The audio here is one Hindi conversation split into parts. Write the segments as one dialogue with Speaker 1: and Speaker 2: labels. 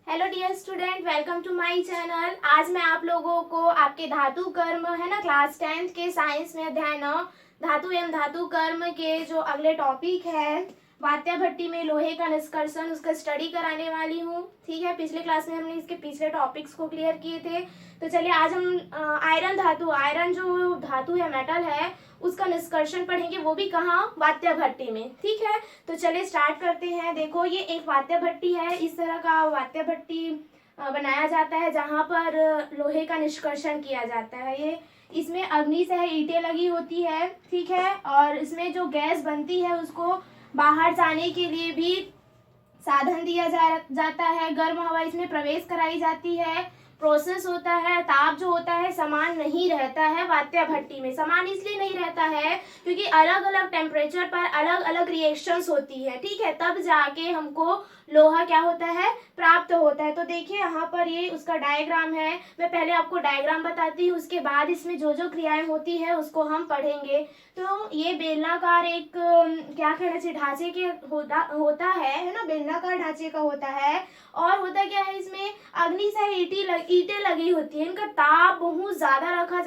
Speaker 1: Hello dear student, welcome to my channel. आज मैं आप लोगों को आपके धातु कर्म है ना, क्लास 10th के साइंस में अध्याय 9 धातु एवं धातु कर्म के जो अगले टॉपिक है वात्या भट्टी में लोहे का निष्कर्षण, उसका स्टडी कराने वाली हूँ। ठीक है, पिछले क्लास में हमने इसके पिछले टॉपिक्स को क्लियर किए थे। तो चलिए आज हम आयरन जो धातु है, मेटल है, उसका निष्कर्षण पढ़ेंगे, वो भी कहाँ, वात्या भट्टी में। ठीक है, तो चलिए स्टार्ट करते हैं। देखो, ये एक वात्या भट्टी है। इस तरह का वात्या भट्टी बनाया जाता है जहाँ पर लोहे का निष्कर्षण किया जाता है। ये इसमें अग्नि से ईंटें लगी होती है। ठीक है, और इसमें जो गैस बनती है उसको बाहर जाने के लिए भी साधन दिया जाता है। गर्म हवा इसमें प्रवेश कराई जाती है। प्रोसेस होता है, ताप जो होता है समान नहीं रहता है। वात्या भट्टी में समान इसलिए नहीं रहता है क्योंकि अलग अलग टेम्परेचर पर अलग अलग रिएक्शंस होती है। ठीक है, तब जाके हमको लोहा क्या होता है, प्राप्त होता है। तो देखिए यहाँ पर ये उसका डायग्राम है। मैं पहले आपको डायग्राम बताती हूँ, उसके बाद इसमें जो जो क्रियाएं होती है उसको हम पढ़ेंगे। तो ये बेलनाकार एक क्या कहना चाहिए, ढांचे के होता है ना, बेलनाकार ढांचे का होता है। और होता क्या है, इसमें अग्नि से ईंटें लगी होती है। इनका ताप बहुत ज्यादा रखा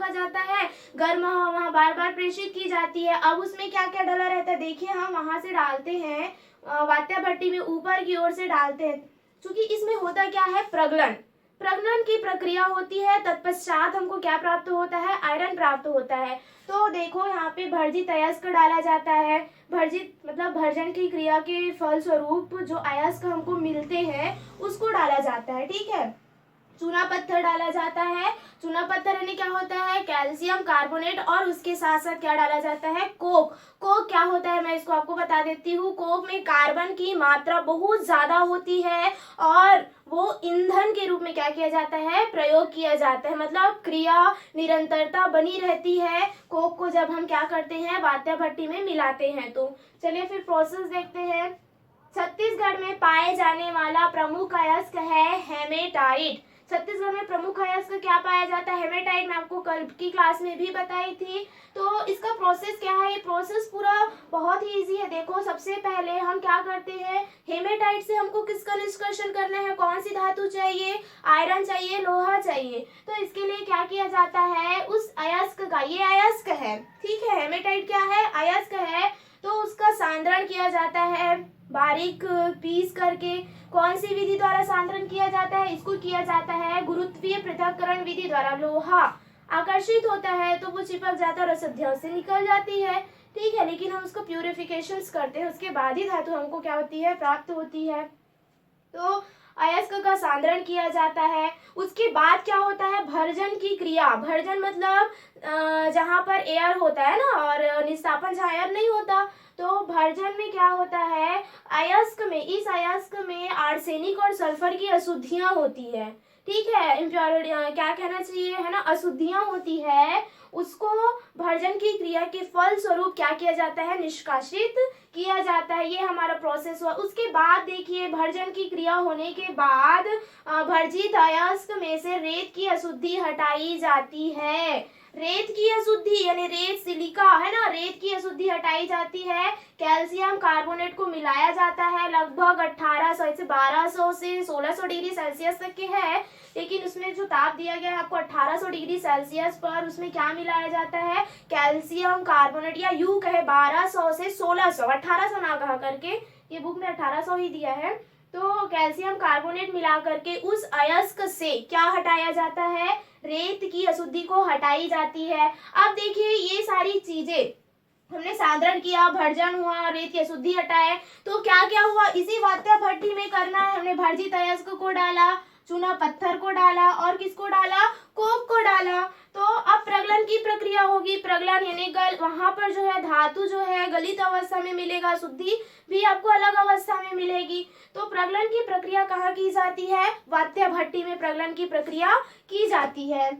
Speaker 1: जाता है। गर्म हवा वहाँ बार बार प्रेषित की जाती है। अब उसमें क्या क्या डाला रहता है, देखिए हम वहां से डालते हैं, वात्या भट्टी में ऊपर की ओर से डालते हैं। क्योंकि इसमें होता क्या है, प्रगलन की प्रक्रिया होती है। तत्पश्चात हमको क्या प्राप्त होता है, आयरन प्राप्त होता है। तो देखो यहाँ पे भर्जित अयस्क डाला जाता है। भर्जित मतलब भर्जन की क्रिया के फल स्वरूप जो अयस्क हमको मिलते हैं उसको डाला जाता है। ठीक है, चूना पत्थर डाला जाता है। चूना पत्थर यानी क्या होता है, कैल्शियम कार्बोनेट, और उसके साथ साथ क्या डाला जाता है, कोक। कोक क्या होता है, मैं इसको आपको बता देती हूँ। कोक में कार्बन की मात्रा बहुत ज्यादा होती है और वो ईंधन के रूप में क्या किया जाता है, प्रयोग किया जाता है। मतलब क्रिया निरंतरता बनी रहती है कोक को जब हम क्या करते हैं, वात्या भट्टी में मिलाते हैं। तो चलिए फिर प्रोसेस देखते हैं। छत्तीसगढ़ में पाए जाने वाला प्रमुख अयस्क है हेमेटाइट। छत्तीसगढ़ में प्रमुख अयस्क क्या पाया जाता है, हेमेटाइट। मैं आपको कल की क्लास में भी बताई थी। तो इसका प्रोसेस क्या है, ये प्रोसेस पूरा बहुत ही इजी है। देखो, सबसे पहले हम क्या करते हैं, हेमेटाइट से हमको किसका निष्कर्षण करना है, कौन सी धातु चाहिए, आयरन चाहिए, लोहा चाहिए। तो इसके लिए क्या किया जाता है, उस अयस्क का, ये अयस्क है, ठीक है, हेमेटाइट क्या है, अयस्क है, तो उसका सांद्रण किया जाता है बारीक पीस करके। कौन सी विधि द्वारा सांद्रण किया जाता है, इसको किया जाता है गुरुत्वीय पृथक्करण विधि द्वारा। लोहा आकर्षित होता है तो वो चिपक जाता है और अशुद्धियों से निकल जाती है। ठीक है, लेकिन हम उसको प्यूरिफिकेशन करते हैं, उसके बाद ही धातु हमको क्या होती है, प्राप्त होती है। तो अयस्क का सांद्रण किया जाता है। उसके बाद क्या होता है, भर्जन की क्रिया। भर्जन मतलब जहाँ पर एयर होता है ना, और निस्तापन जहाँ एयर नहीं होता। तो भर्जन में क्या होता है, इस अयस्क में आर्सेनिक और सल्फर की अशुद्धियां होती है। ठीक है, इम्प्योरिटी क्या कहना चाहिए, है ना, अशुद्धियां होती है। उसको भर्जन की क्रिया के फल स्वरूप क्या किया जाता है, निष्कासित किया जाता है। ये हमारा प्रोसेस हुआ। उसके बाद देखिए, भर्जन की क्रिया होने के बाद भर्जित अयस्क में से रेत की अशुद्धि हटाई जाती है। रेत की अशुद्धि यानी रेत, सिलिका है ना, रेत की अशुद्धि हटाई जाती है। कैल्शियम कार्बोनेट को मिलाया जाता है। लगभग 1800 से 1200 से 1600 डिग्री सेल्सियस तक के है, लेकिन उसमें जो ताप दिया गया है आपको 1800 डिग्री सेल्सियस पर, उसमें क्या मिलाया जाता है, कैल्शियम कार्बोनेट, या यूं कहे 1200 से 1600, 1800 ना कहा करके, ये बुक में 1800 ही दिया है। तो कैल्शियम कार्बोनेट मिला करके उस अयस्क से क्या हटाया जाता है, रेत की अशुद्धि को हटाई जाती है। अब देखिए, ये सारी चीजें हमने सांद्रण किया, भर्जन हुआ, रेत की अशुद्धि हटाए, तो क्या क्या हुआ, इसी वात्या भट्टी में करना है। हमने भर्जित अयस्क को डाला, चूना पत्थर को डाला, और किसको डाला, कोक को डाला। तो अब प्रगलन की प्रक्रिया होगी। प्रगलन यानी वहां पर जो है धातु जो है गलित अवस्था में मिलेगा, शुद्धि भी आपको अलग अवस्था में मिलेगी। तो प्रगलन की प्रक्रिया कहाँ की जाती है, वात्या भट्टी में प्रगलन की प्रक्रिया की जाती है।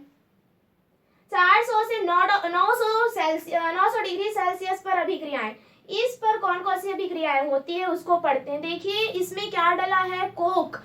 Speaker 1: 400 से 900 डिग्री सेल्सियस पर अभिक्रियाएं, इस पर कौन कौन सी अभिक्रियाएं होती है उसको पढ़ते हैं। देखिए, इसमें क्या डला है, कोक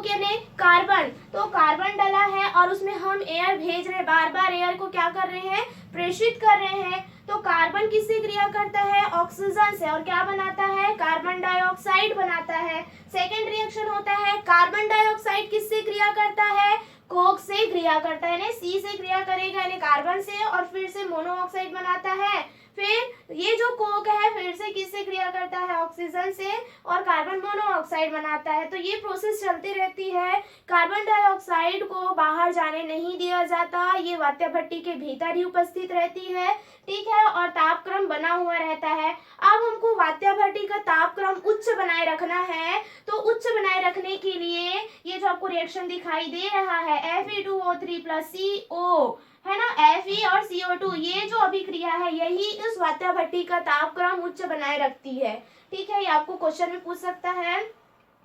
Speaker 1: यानी कार्बन। तो कार्बन डला है और उसमें हम एयर भेज रहे हैं, बार बार एयर को क्या कर रहे हैं, प्रेषित कर रहे हैं। तो कार्बन किससे क्रिया करता है, ऑक्सीजन से, और क्या बनाता है, कार्बन डाइऑक्साइड। डाइऑक्साइड बनाता है। सेकेंड रिएक्शन होता है कार्बन डाइऑक्साइड किससे क्रिया करता है, कोक से क्रिया करता है, यानी सी से क्रिया करेगा यानी कार्बन से, और फिर से मोनोऑक्साइड बनाता है। फिर ये जो कोक है फिर से किससे क्रिया करता है, ऑक्सीजन से, और कार्बन मोनोऑक्साइड बनाता है। तो ये प्रोसेस चलती रहती है। कार्बन डाइऑक्साइड को बाहर जाने नहीं दिया जाता, ये वात्या भट्टी के भीतर ही उपस्थित रहती है, ठीक है, और तापक्रम बना हुआ रहता है। अब हमको वात्या भट्टी का तापक्रम उच्च बनाए रखना है, तो उच्च बनाए रखने के लिए ये जो आपको रिएक्शन दिखाई दे रहा है Fe2O3 प्लस CO है ना, Fe और CO2, ये जो अभिक्रिया है यही इस वात्या भट्टी का तापक्रम उच्च बनाए रखती है, ठीक है। ये आपको क्वेश्चन में पूछ सकता है।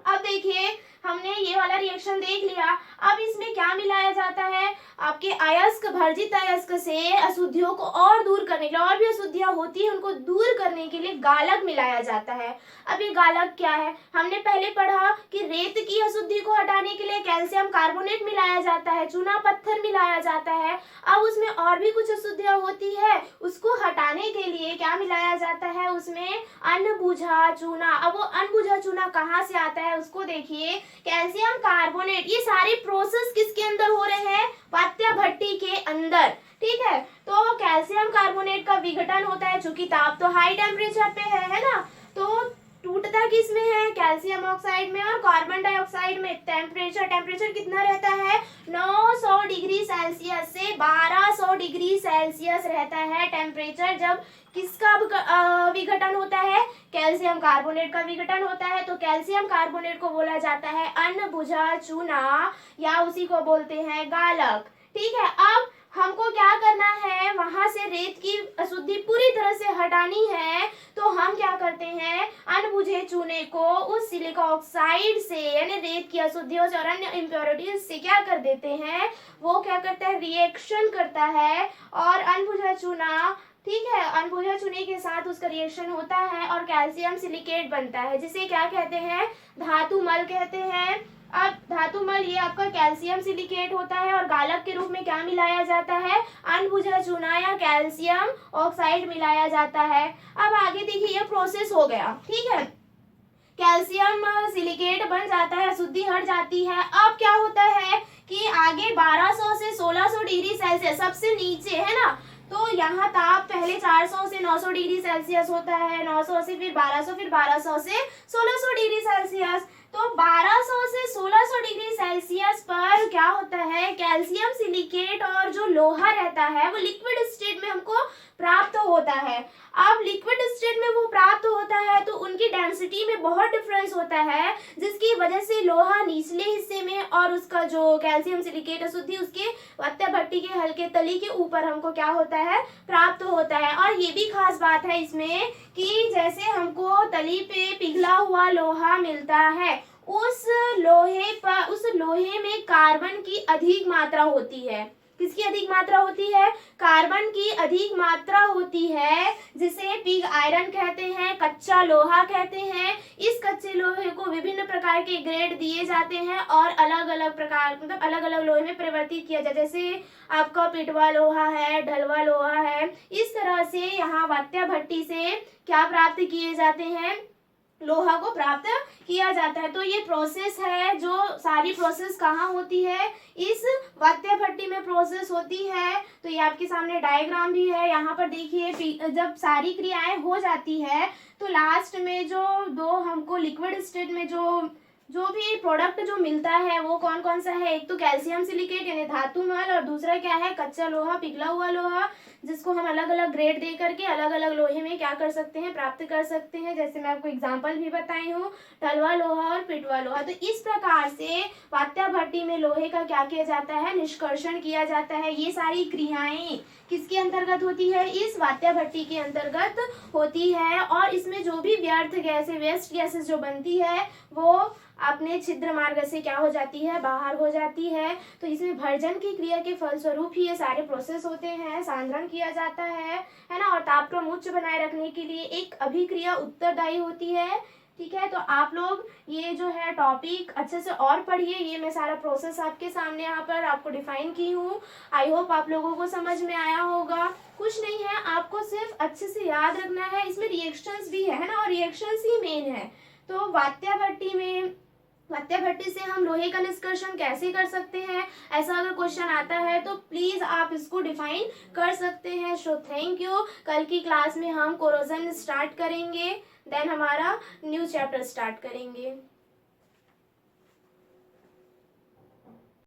Speaker 1: अब देखिए हमने ये वाला रिएक्शन देख लिया। अब इसमें क्या मिलाया जाता है, आपके अयस्क भर्जित अयस्क से अशुद्धियों को और दूर करने के लिए, और भी अशुद्धियां होती है उनको दूर करने के लिए गालक मिलाया जाता है। अब ये गालक क्या है, हमने पहले पढ़ा कि रेत की अशुद्धि को हटाने के लिए कैल्शियम कार्बोनेट मिलाया जाता है, चूना पत्थर मिलाया जाता है। अब उसमें और भी कुछ अशुद्धियां होती है, उसको हटाने के लिए क्या मिलाया जाता है, उसमें अनबुझा चूना। अब वो अनबुझा चूना कहाँ से आता है उसको देखिए, कैल्शियम कार्बोनेट। ये सारे प्रोसेस किसके अंदर हो रहे हैं, वात्या भट्टी के अंदर, ठीक है। तो कैल्शियम कार्बोनेट का विघटन होता है, चूंकि ताप तो हाई टेम्परेचर पे है ना, तो टूटता किस में है, कैल्शियम ऑक्साइड में, और कार्बन डाइऑक्साइड में टेम्परेचर कितना रहता है, 900 डिग्री सेल्सियस से 1200 डिग्री सेल्सियस रहता है टेम्परेचर। जब किसका विघटन होता है, कैल्शियम कार्बोनेट का विघटन होता है। तो कैल्शियम कार्बोनेट को बोला जाता है अनबुझा चूना, या उसी को बोलते हैं गालक, ठीक है। अब हमको क्या करना है, वहां से रेत की अशुद्धि पूरी तरह से हटानी है, तो हम क्या करते हैं, अनबुझे चूने को उस सिलिका ऑक्साइड से, यानी रेत की अशुद्धियों से और अन्य इम्प्योरिटीज से क्या कर देते हैं, वो क्या करता है, रिएक्शन करता है, और अनबुझा चूना, ठीक है, अनबुझा चूने के साथ उसका रिएक्शन होता है और कैल्शियम सिलिकेट बनता है, जिसे क्या कहते हैं, धातुमल कहते हैं। अब धातुमल ये आपका कैल्शियम सिलिकेट होता है, और गालक के रूप में क्या मिलाया जाता है, अनबुझा चूना या कैल्शियम ऑक्साइड मिलाया जाता है। अब आगे देखिए ये प्रोसेस हो गया, ठीक है, कैल्शियम सिलिकेट बन जाता है, अशुद्धि हट जाती है। अब क्या होता है कि आगे 1200 से 1600 डिग्री सेल्सियस सबसे नीचे है ना, तो यहाँ ताप पहले 400 से 900 डिग्री सेल्सियस होता है, 900 से फिर 1200, फिर 1200 से 1600 डिग्री सेल्सियस। तो 1200 से 1600 डिग्री सेल्सियस पर क्या होता है, कैल्शियम सिलिकेट और जो लोहा रहता है वो लिक्विड स्टेट में हमको प्राप्त होता है। अब लिक्विड स्टेट में वो प्राप्त होता है तो उनकी डेंसिटी में बहुत डिफरेंस होता है, जिसकी वजह से लोहा निचले हिस्से में और उसका जो कैल्शियम सिलिकेट अशुद्धि उसके वात्या भट्टी के हल्के तली के ऊपर हमको क्या होता है, प्राप्त होता है। और ये भी खास बात है इसमें कि जैसे हमको तली पे पिघला हुआ लोहा मिलता है, उस लोहे में कार्बन की अधिक मात्रा होती है। किसकी अधिक मात्रा होती है, कार्बन की अधिक मात्रा होती है, जिसे पिग आयरन कहते हैं, कच्चा लोहा कहते हैं। इस कच्चे लोहे को विभिन्न प्रकार के ग्रेड दिए जाते हैं और अलग अलग प्रकार, मतलब अलग अलग लोहे में परिवर्तित किया जाता है, जैसे आपका पिटवा लोहा है, ढलवा लोहा है। इस तरह से यहाँ वात्या भट्टी से क्या प्राप्त किए जाते हैं, लोहा को प्राप्त किया जाता है। तो ये प्रोसेस है, जो सारी प्रोसेस कहाँ होती है, इस वात्या भट्टी में प्रोसेस होती है। तो ये आपके सामने डायग्राम भी है, यहाँ पर देखिए जब सारी क्रियाएं हो जाती है तो लास्ट में जो दो हमको लिक्विड स्टेट में जो भी प्रोडक्ट जो मिलता है वो कौन कौन सा है, एक तो कैल्शियम सिलिकेट यानी धातुमल, और दूसरा क्या है, कच्चा लोहा, पिघला हुआ लोहा, जिसको हम अलग अलग ग्रेड दे करके अलग अलग लोहे में क्या कर सकते हैं, प्राप्त कर सकते हैं। जैसे मैं आपको एग्जांपल भी बताई हूँ, ढलवा लोहा और पिटवा लोहा। तो इस प्रकार से वात्या भट्टी में लोहे का क्या किया जाता है, निष्कर्षण किया जाता है। ये सारी क्रियाएं किसके अंतर्गत होती है, इस वात्या भट्टी के अंतर्गत होती है। और इसमें जो भी व्यर्थ गैसें, वेस्ट गैसेस जो बनती है वो अपने छिद्र मार्ग से क्या हो जाती है, बाहर हो जाती है। तो इसमें भर्जन की क्रिया के फलस्वरूप ही ये सारे प्रोसेस होते हैं, सांद्रण किया जाता है ना। और तापक्रम उच्च बनाए रखने के लिए एक अभिक्रिया उत्तरदायी होती है, ठीक है। तो आप लोग ये जो है टॉपिक अच्छे से और पढ़िए। ये मैं सारा प्रोसेस आपके सामने यहाँ पर आपको डिफाइन की हूँ। आई होप आप लोगों को समझ में आया होगा। कुछ नहीं है, आपको सिर्फ अच्छे से याद रखना है। इसमें रिएक्शंस भी है ना, और रिएक्शंस ही मेन है। तो वात्या भट्टी से हम लोहे का निष्कर्षण कैसे कर सकते हैं, ऐसा अगर क्वेश्चन आता है तो प्लीज आप इसको डिफाइन कर सकते हैं। So thank you. कल की क्लास में हम कोरोजन स्टार्ट करेंगे, देन हमारा न्यू चैप्टर स्टार्ट करेंगे।